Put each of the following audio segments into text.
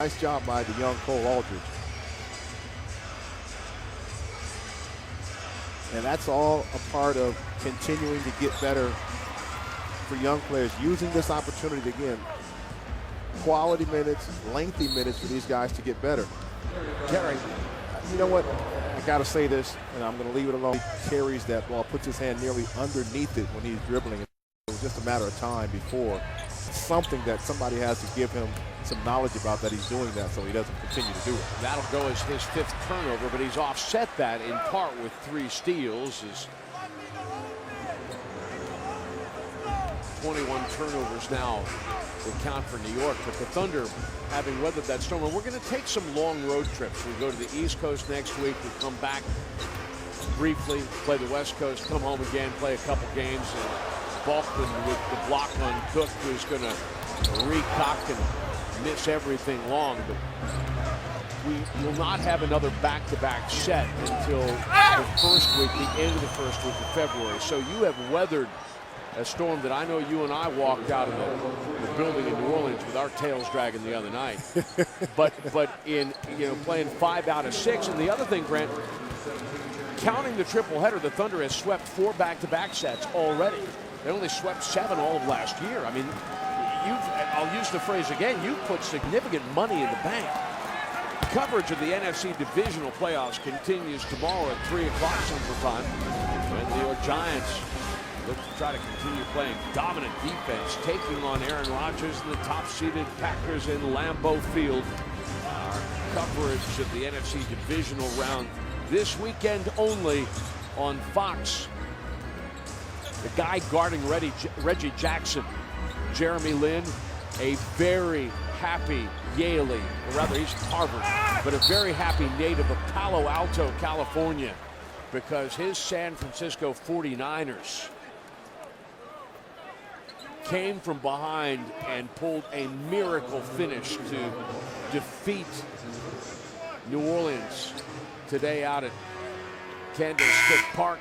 Nice job by the young Cole Aldridge. And that's all a part of continuing to get better for young players, using this opportunity again. Quality minutes, lengthy minutes for these guys to get better. Gary, you know what? I got to say this, and I'm going to leave it alone. He carries that ball, puts his hand nearly underneath it when he's dribbling. It was just a matter of time before. Something that somebody has to give him some knowledge about that he's doing that so he doesn't continue to do it. That'll go as his 5th turnover, but he's offset that in part with 3 steals. His 21 turnovers now will count for New York, but the Thunder, having weathered that storm, and we're going to take some long road trips. We go to the East Coast next week. We come back briefly, play the West Coast, come home again, play a couple games. And Balkman with the block on Cook, who's going to recock and miss everything long. But we will not have another back-to-back set until the first week, the end of the first week of February. So you have weathered a storm that I know you and I walked out of the building in New Orleans with our tails dragging the other night. but in playing 5 out of 6, and the other thing, Brent, counting the triple header, the Thunder has swept 4 back-to-back sets already. They only swept 7 all of last year. I mean, I'll use the phrase again, you've put significant money in the bank. Coverage of the NFC divisional playoffs continues tomorrow at 3 o'clock Central Time. And the New York Giants look to try to continue playing dominant defense, taking on Aaron Rodgers and the top-seeded Packers in Lambeau Field. Our coverage of the NFC divisional round this weekend only on Fox. The guy guarding Reggie Jackson, Jeremy Lin, a very happy Yaley, or rather he's Harvard, but a very happy native of Palo Alto, California, because his San Francisco 49ers came from behind and pulled a miracle finish to defeat New Orleans today out at Candlestick Park,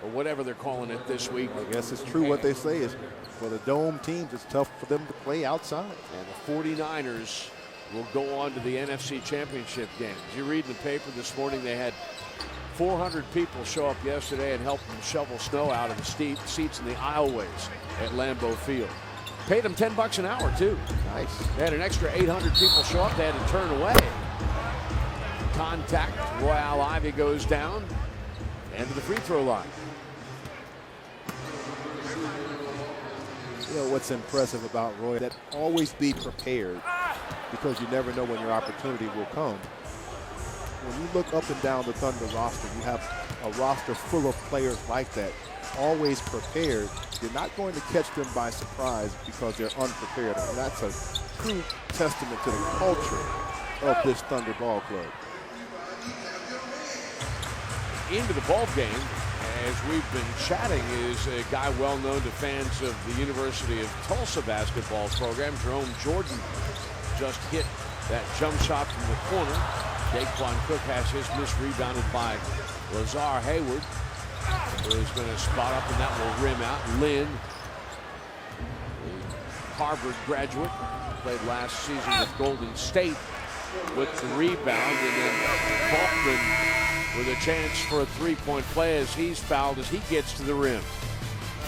or whatever they're calling it this week. I guess it's true what they say is for the dome teams, it's tough for them to play outside. And the 49ers will go on to the NFC Championship game. As you read in the paper this morning, they had 400 people show up yesterday and help them shovel snow out of the seats in the aisleways at Lambeau Field. Paid them $10 an hour, too. Nice. They had an extra 800 people show up. They had to turn away. Contact. Royale Ivy goes down. End of the free throw line. You know what's impressive about Roy? That always be prepared, because you never know when your opportunity will come. When you look up and down the Thunder roster, you have a roster full of players like that, always prepared. You're not going to catch them by surprise because they're unprepared. And that's a true testament to the culture of this Thunder ball club. Into the ball game, as we've been chatting, is a guy well known to fans of the University of Tulsa basketball program. Jerome Jordan just hit that jump shot from the corner. Daquan Cook has his miss rebounded by Lazar Hayward, who's going to spot up, and that will rim out. Lynn, the Harvard graduate, played last season with Golden State, with the rebound, and then Balkman with a chance for a three-point play as he's fouled as he gets to the rim.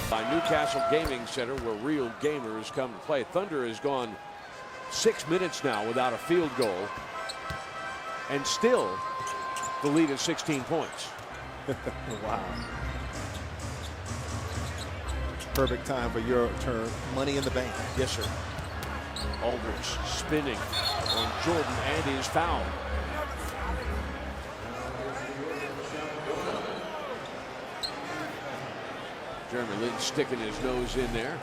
By Newcastle Gaming Center, where real gamers come to play. Thunder has gone 6 minutes now without a field goal, and still the lead is 16 points. Wow. Perfect time for your turn. Money in the bank. Yes, sir. Aldridge spinning on Jordan, and he's fouled. Jeremy Lin sticking his nose in there.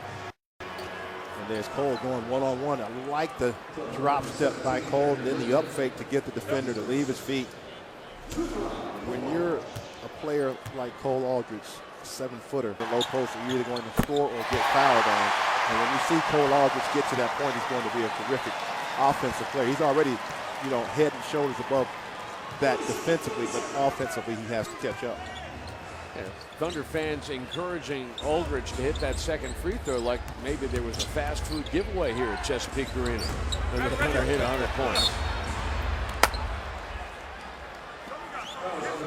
And there's Cole going one-on-one. I like the drop step by Cole, and then the up fake to get the defender to leave his feet. When you're a player like Cole Aldridge, 7-footer, the low post, you're either going to score or get fouled on. And when you see Cole Aldridge get to that point, he's going to be a terrific offensive player. He's already, head and shoulders above that defensively, but offensively he has to catch up. Thunder fans encouraging Aldridge to hit that second free throw like maybe there was a fast food giveaway here at Chesapeake Arena. And the Thunder hit 100 points.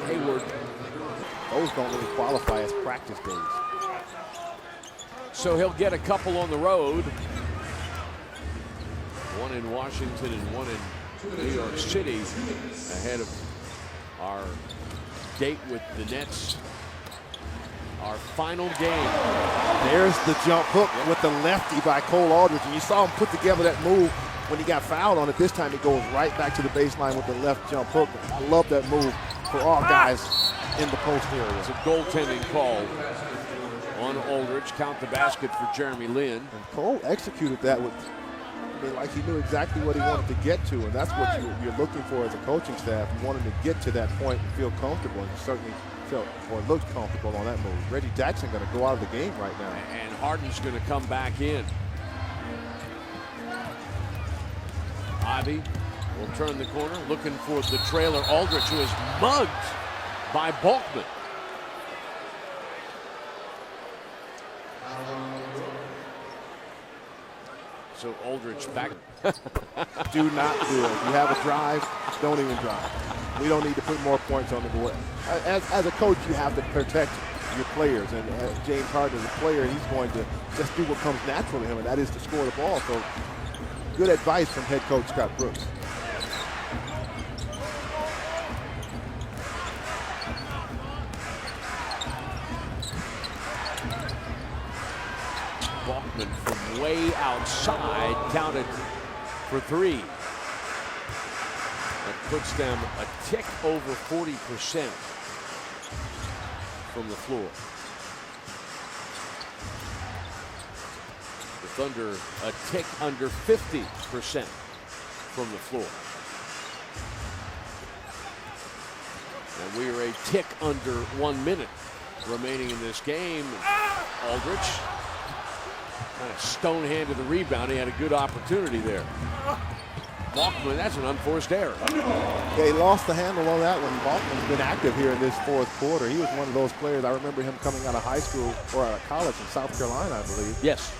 Hayward. Those don't really qualify as practice days. So he'll get a couple on the road. One in Washington and one in New York City ahead of our date with the Nets. Our final game. There's the jump hook with the lefty by Cole Aldridge. And you saw him put together that move when he got fouled on it. This time he goes right back to the baseline with the left jump hook. I love that move for all guys in the post area. It's a goaltending call on Aldridge. Count the basket for Jeremy Lin. And Cole executed that with, like he knew exactly what he wanted to get to. And that's what you're looking for as a coaching staff. You want him to get to that point and feel comfortable. And certainly felt or looked comfortable on that move. Reggie Jackson going to go out of the game right now. And Harden's going to come back in. Ivy will turn the corner, looking for the trailer. Aldridge, who is mugged by Balkman. So Aldridge back. Do not do it. If you have a drive, don't even drive. We don't need to put more points on the board. As a coach, you have to protect your players. And James Harden is a player, he's going to just do what comes natural to him, and that is to score the ball. So good advice from head coach Scott Brooks. Balkman from way outside counted for three. That puts them a tick over 40% from the floor. The Thunder a tick under 50% from the floor. And we are a tick under 1 minute remaining in this game. Aldridge kind of stone-handed the rebound. He had a good opportunity there. Balkman, that's an unforced error. Yeah, he lost the handle on that one. Balkman's been active here in this fourth quarter. He was one of those players. I remember him coming out of high school or out of college in South Carolina, I believe. Yes.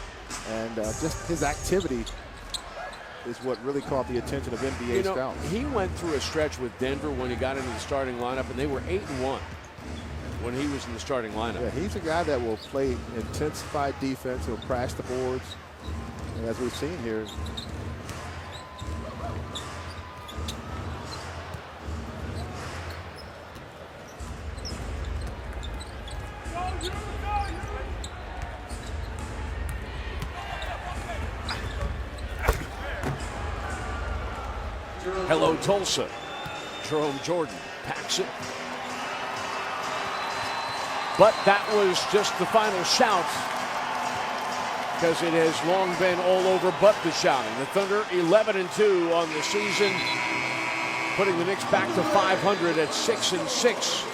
And just his activity is what really caught the attention of NBA scouts. He went through a stretch with Denver when he got into the starting lineup, and they were 8-1 when he was in the starting lineup. Yeah, he's a guy that will play intensified defense. He'll crash the boards. And as we've seen here, Hello, Tulsa. Jerome Jordan packs it. But that was just the final shout, because it has long been all over but the shouting. The Thunder 11-2 on the season, putting the Knicks back to 500 at 6-6.